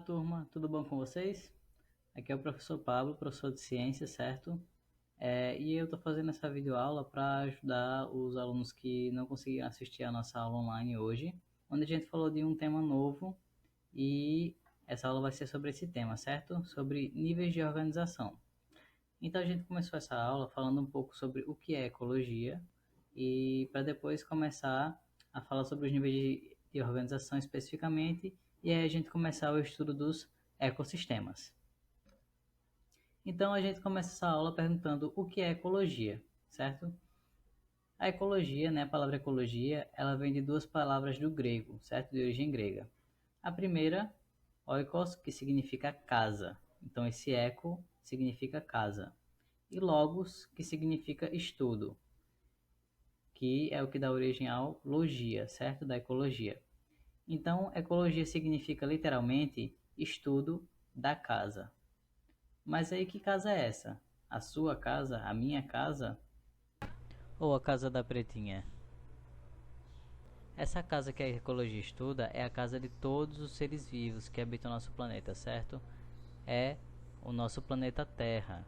Turma, tudo bom com vocês? Aqui é o professor Pablo, professor de ciência, certo? E eu estou fazendo essa videoaula para ajudar os alunos que não conseguiram assistir a nossa aula online hoje, onde a gente falou de um tema novo e essa aula vai ser sobre esse tema, certo? Sobre níveis de organização. Então a gente começou essa aula falando um pouco sobre o que é ecologia e para depois começar a falar sobre os níveis de organização especificamente e aí a gente começar o estudo dos ecossistemas. Então a gente começa essa aula perguntando o que é ecologia, certo? A ecologia, né, a palavra ecologia, ela vem de duas palavras do grego, certo? De origem grega. A primeira, oikos, que significa casa. Então esse eco significa casa. E logos, que significa estudo, que é o que dá origem ao logia, certo? Da ecologia. Então, ecologia significa literalmente estudo da casa. Mas aí que casa é essa? A sua casa? A minha casa? Ou a casa da pretinha? Essa casa que a ecologia estuda é a casa de todos os seres vivos que habitam o nosso planeta, certo? É o nosso planeta Terra.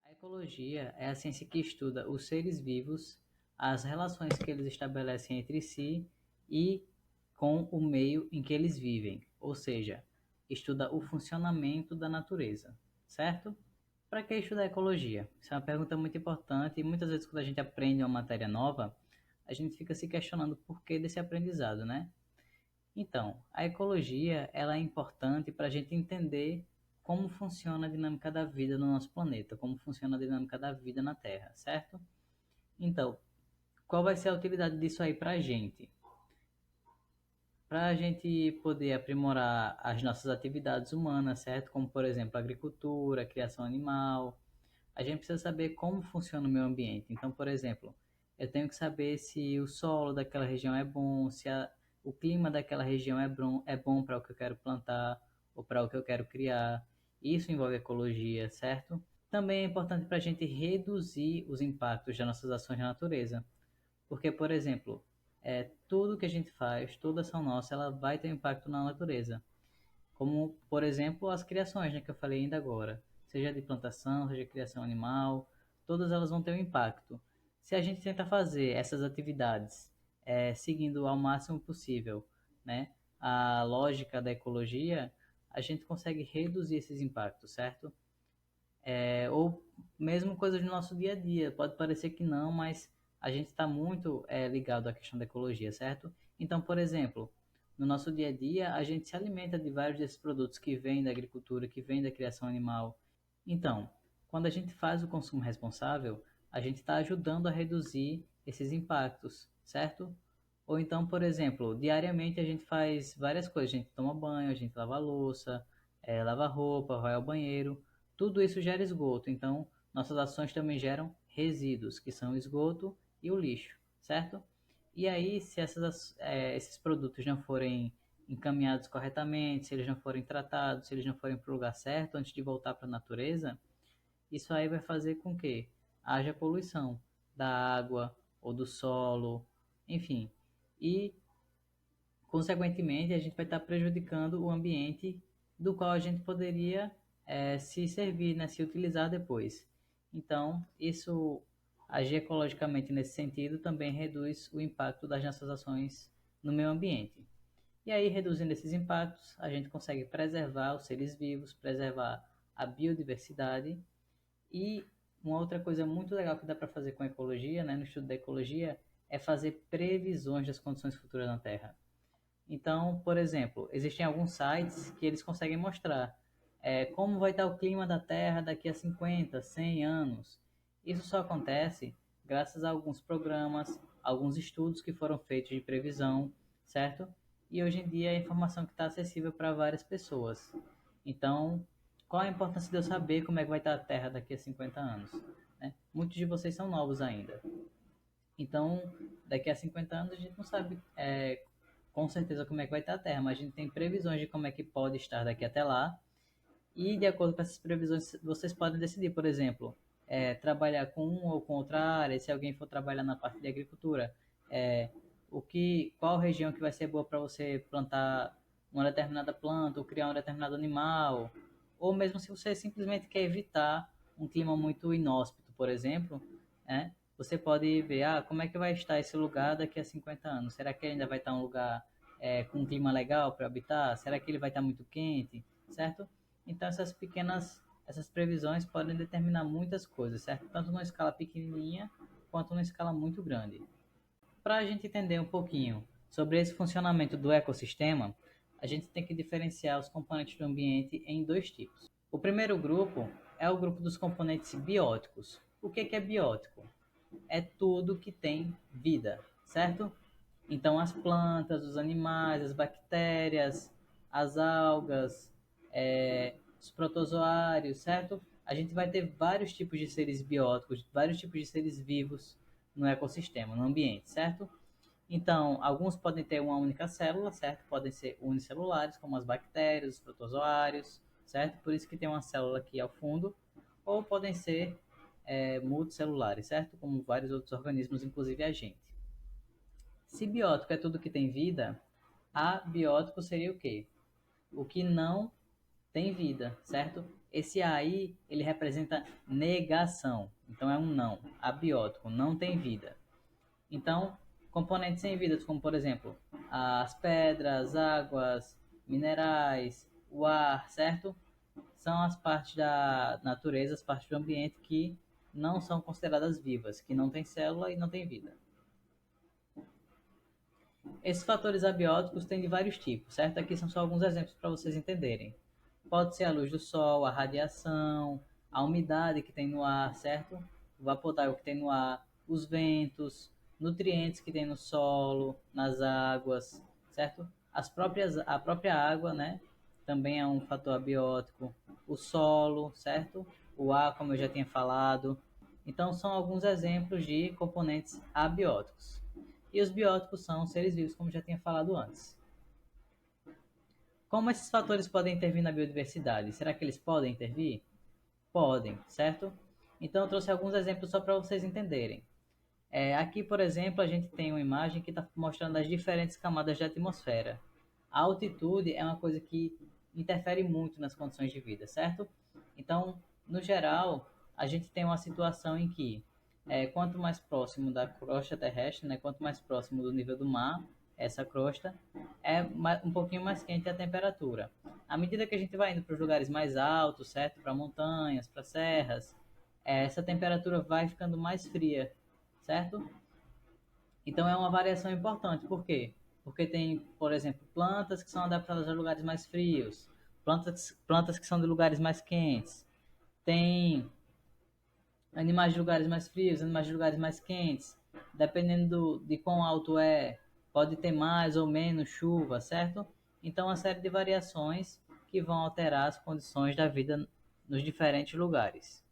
A ecologia é a ciência que estuda os seres vivos, as relações que eles estabelecem entre si e com o meio em que eles vivem, ou seja, estuda o funcionamento da natureza, certo? Para que estudar ecologia? Isso é uma pergunta muito importante e muitas vezes quando a gente aprende uma matéria nova, a gente fica se questionando o porquê desse aprendizado, né? Então, a ecologia ela é importante para a gente entender como funciona a dinâmica da vida no nosso planeta, como funciona a dinâmica da vida na Terra, certo? Então, qual vai ser a utilidade disso aí para a gente? Para a gente poder aprimorar as nossas atividades humanas, certo? Como, por exemplo, agricultura, criação animal, a gente precisa saber como funciona o meio ambiente. Então, por exemplo, eu tenho que saber se o solo daquela região é bom, se o clima daquela região é bom para o que eu quero plantar ou para o que eu quero criar. Isso envolve ecologia, certo? Também é importante para a gente reduzir os impactos das nossas ações na natureza. Porque, por exemplo, tudo que a gente faz, toda ação nossa, ela vai ter um impacto na natureza. Como, por exemplo, as criações, né, que eu falei ainda agora. Seja de plantação, seja de criação animal, todas elas vão ter um impacto. Se a gente tenta fazer essas atividades seguindo ao máximo possível, né, a lógica da ecologia, a gente consegue reduzir esses impactos, certo? Ou mesmo coisas do nosso dia a dia. Pode parecer que não, mas a gente está muito ligado à questão da ecologia, certo? Então, por exemplo, no nosso dia a dia, a gente se alimenta de vários desses produtos que vêm da agricultura, que vêm da criação animal. Então, quando a gente faz o consumo responsável, a gente está ajudando a reduzir esses impactos, certo? Ou então, por exemplo, diariamente a gente faz várias coisas. A gente toma banho, a gente lava a louça, lava roupa, vai ao banheiro. Tudo isso gera esgoto. Então, nossas ações também geram resíduos, que são o esgoto e o lixo, certo? E aí, se esses produtos não forem encaminhados corretamente, se eles não forem tratados, se eles não forem para o lugar certo antes de voltar para a natureza, isso aí vai fazer com que haja poluição da água ou do solo, enfim. E, consequentemente, a gente vai estar prejudicando o ambiente do qual a gente poderia se servir, né, se utilizar depois. Então, isso, agir ecologicamente nesse sentido, também reduz o impacto das nossas ações no meio ambiente. E aí, reduzindo esses impactos, a gente consegue preservar os seres vivos, preservar a biodiversidade e uma outra coisa muito legal que dá para fazer com a ecologia, né, no estudo da ecologia, é fazer previsões das condições futuras na Terra. Então, por exemplo, existem alguns sites que eles conseguem mostrar como vai estar o clima da Terra daqui a 50, 100 anos. Isso só acontece graças a alguns programas, alguns estudos que foram feitos de previsão, certo? E hoje em dia é informação que está acessível para várias pessoas. Então, qual a importância de eu saber como é que vai estar a Terra daqui a 50 anos? Né? Muitos de vocês são novos ainda. Então, daqui a 50 anos a gente não sabe com certeza como é que vai estar a Terra, mas a gente tem previsões de como é que pode estar daqui até lá. E de acordo com essas previsões, vocês podem decidir, por exemplo, trabalhar com uma ou com outra área, se alguém for trabalhar na parte de agricultura, qual região que vai ser boa para você plantar uma determinada planta ou criar um determinado animal, ou mesmo se você simplesmente quer evitar um clima muito inóspito, por exemplo, né? Você pode ver, como é que vai estar esse lugar daqui a 50 anos? Será que ainda vai estar um lugar com um clima legal para habitar? Será que ele vai estar muito quente, certo? Então essas previsões podem determinar muitas coisas, certo? Tanto numa escala pequenininha quanto numa escala muito grande. Para a gente entender um pouquinho sobre esse funcionamento do ecossistema, a gente tem que diferenciar os componentes do ambiente em dois tipos. O primeiro grupo é o grupo dos componentes bióticos. O que é biótico? É tudo que tem vida, certo? Então, as plantas, os animais, as bactérias, as algas, os protozoários, certo? A gente vai ter vários tipos de seres bióticos, vários tipos de seres vivos no ecossistema, no ambiente, certo? Então, alguns podem ter uma única célula, certo? Podem ser unicelulares, como as bactérias, os protozoários, certo? Por isso que tem uma célula aqui ao fundo. Ou podem ser multicelulares, certo? Como vários outros organismos, inclusive a gente. Se biótico é tudo que tem vida, abiótico seria o quê? O que não tem vida, certo? Esse aí, ele representa negação. Então é um não. Abiótico, não tem vida. Então, componentes sem vida, como por exemplo, as pedras, águas, minerais, o ar, certo? São as partes da natureza, as partes do ambiente que não são consideradas vivas, que não tem célula e não tem vida. Esses fatores abióticos têm de vários tipos, certo? Aqui são só alguns exemplos para vocês entenderem. Pode ser a luz do sol, a radiação, a umidade que tem no ar, certo? O vapor d'água que tem no ar, os ventos, nutrientes que tem no solo, nas águas, certo? A própria água, né? Também é um fator abiótico. O solo, certo? O ar, como eu já tinha falado. Então, são alguns exemplos de componentes abióticos. E os bióticos são seres vivos, como já tinha falado antes. Como esses fatores podem intervir na biodiversidade? Será que eles podem intervir? Podem, certo? Então eu trouxe alguns exemplos só para vocês entenderem. Aqui, por exemplo, a gente tem uma imagem que está mostrando as diferentes camadas da atmosfera. A altitude é uma coisa que interfere muito nas condições de vida, certo? Então, no geral, a gente tem uma situação em que quanto mais próximo da crosta terrestre, né, quanto mais próximo do nível do mar, essa crosta, um pouquinho mais quente a temperatura. À medida que a gente vai indo para os lugares mais altos, certo? Para montanhas, para serras, essa temperatura vai ficando mais fria, certo? Então é uma variação importante. Por quê? Porque tem, por exemplo, plantas que são adaptadas a lugares mais frios, plantas que são de lugares mais quentes. Tem animais de lugares mais frios, animais de lugares mais quentes. Dependendo de quão alto pode ter mais ou menos chuva, certo? Então, uma série de variações que vão alterar as condições da vida nos diferentes lugares.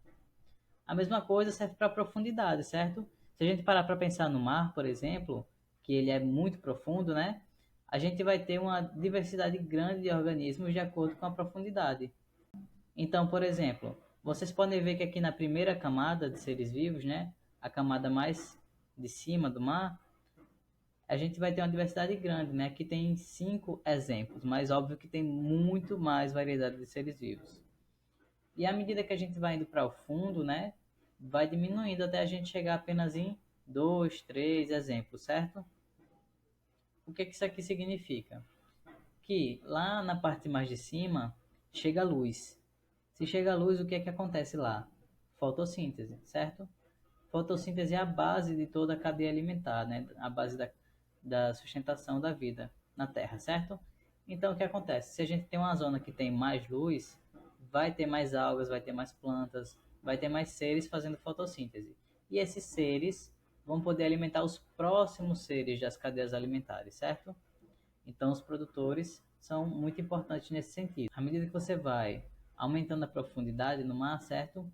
A mesma coisa serve para a profundidade, certo? Se a gente parar para pensar no mar, por exemplo, que ele é muito profundo, né? A gente vai ter uma diversidade grande de organismos de acordo com a profundidade. Então, por exemplo, vocês podem ver que aqui na primeira camada de seres vivos, né? A camada mais de cima do mar, a gente vai ter uma diversidade grande, né? Aqui tem 5 exemplos, mas óbvio que tem muito mais variedade de seres vivos. E à medida que a gente vai indo para o fundo, né? Vai diminuindo até a gente chegar apenas em 2, 3 exemplos, certo? O que isso aqui significa? Que lá na parte mais de cima chega a luz. Se chega a luz, o que é que acontece lá? Fotossíntese, certo? Fotossíntese é a base de toda a cadeia alimentar, né? A base da sustentação da vida na Terra, certo? Então, o que acontece? Se a gente tem uma zona que tem mais luz, vai ter mais algas, vai ter mais plantas, vai ter mais seres fazendo fotossíntese. E esses seres vão poder alimentar os próximos seres das cadeias alimentares, certo? Então, os produtores são muito importantes nesse sentido. À medida que você vai aumentando a profundidade no mar, certo?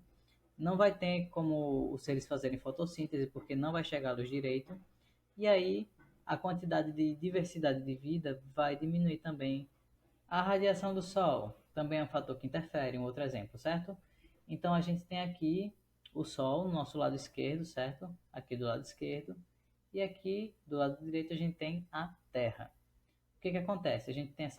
Não vai ter como os seres fazerem fotossíntese, porque não vai chegar a luz direito. E aí, a quantidade de diversidade de vida vai diminuir também. A radiação do Sol também é um fator que interfere, um outro exemplo, certo? Então, a gente tem aqui o Sol no nosso lado esquerdo, certo? Aqui do lado esquerdo. E aqui do lado direito a gente tem a Terra. O que acontece? A gente tem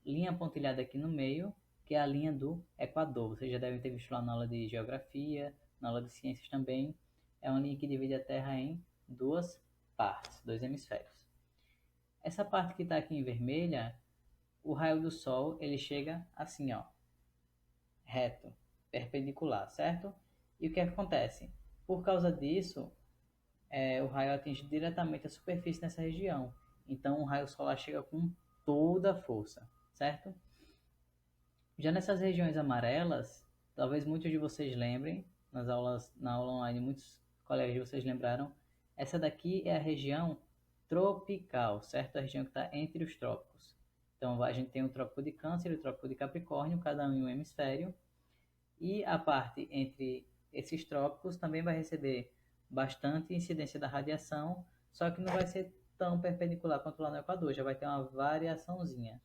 linha pontilhada aqui no meio, que é a linha do Equador. Vocês já devem ter visto lá na aula de Geografia, na aula de Ciências também. É uma linha que divide a Terra em duas partes, dois hemisférios. Essa parte que está aqui em vermelha, o raio do Sol, ele chega assim, ó, reto, perpendicular, certo? E o que acontece? Por causa disso, o raio atinge diretamente a superfície nessa região. Então, o raio solar chega com toda a força, certo? Já nessas regiões amarelas, talvez muitos de vocês lembrem, na aula online, muitos colegas de vocês lembraram, essa daqui é a região tropical, certo? A região que está entre os trópicos. Então, a gente tem o Trópico de Câncer e o Trópico de Capricórnio, cada um em um hemisfério. E a parte entre esses trópicos também vai receber bastante incidência da radiação, só que não vai ser tão perpendicular quanto lá no Equador, já vai ter uma variaçãozinha.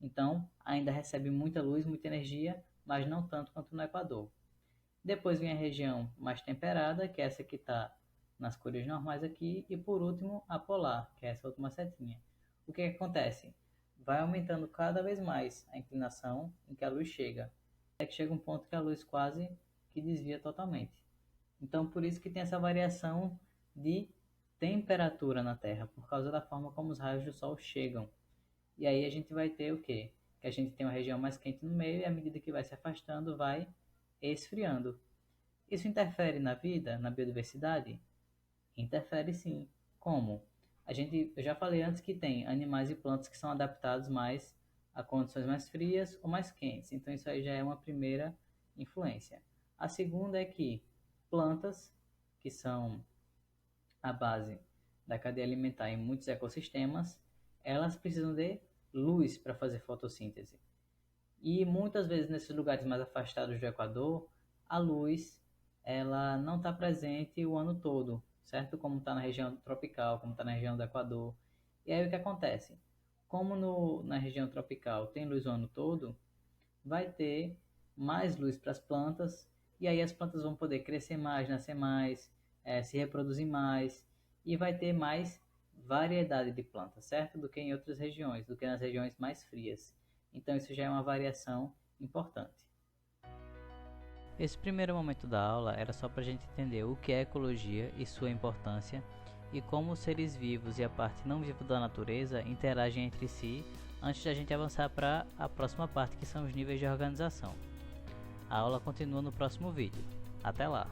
Então, ainda recebe muita luz, muita energia, mas não tanto quanto no Equador. Depois vem a região mais temperada, que é essa que está nas cores normais aqui, e por último a polar, que é essa última setinha. O que acontece? Vai aumentando cada vez mais a inclinação em que a luz chega, até que chega um ponto que a luz quase que desvia totalmente. Então, por isso que tem essa variação de temperatura na Terra, por causa da forma como os raios do Sol chegam. E aí a gente vai ter o quê? Que a gente tem uma região mais quente no meio e à medida que vai se afastando, vai esfriando. Isso interfere na vida, na biodiversidade? Interfere sim. Como? Eu já falei antes que tem animais e plantas que são adaptados mais a condições mais frias ou mais quentes. Então isso aí já é uma primeira influência. A segunda é que plantas, que são a base da cadeia alimentar em muitos ecossistemas, elas precisam de luz para fazer fotossíntese. E muitas vezes nesses lugares mais afastados do Equador, a luz ela não está presente o ano todo, certo? Como está na região tropical, como está na região do Equador. E aí o que acontece? Como na região tropical tem luz o ano todo, vai ter mais luz para as plantas, e aí as plantas vão poder crescer mais, nascer mais, se reproduzir mais, e vai ter mais variedade de plantas, certo? Do que em outras regiões, do que nas regiões mais frias. Então isso já é uma variação importante. Esse primeiro momento da aula era só para a gente entender o que é ecologia e sua importância, e como os seres vivos e a parte não viva da natureza interagem entre si, antes de a gente avançar para a próxima parte, que são os níveis de organização. A aula continua no próximo vídeo. Até lá!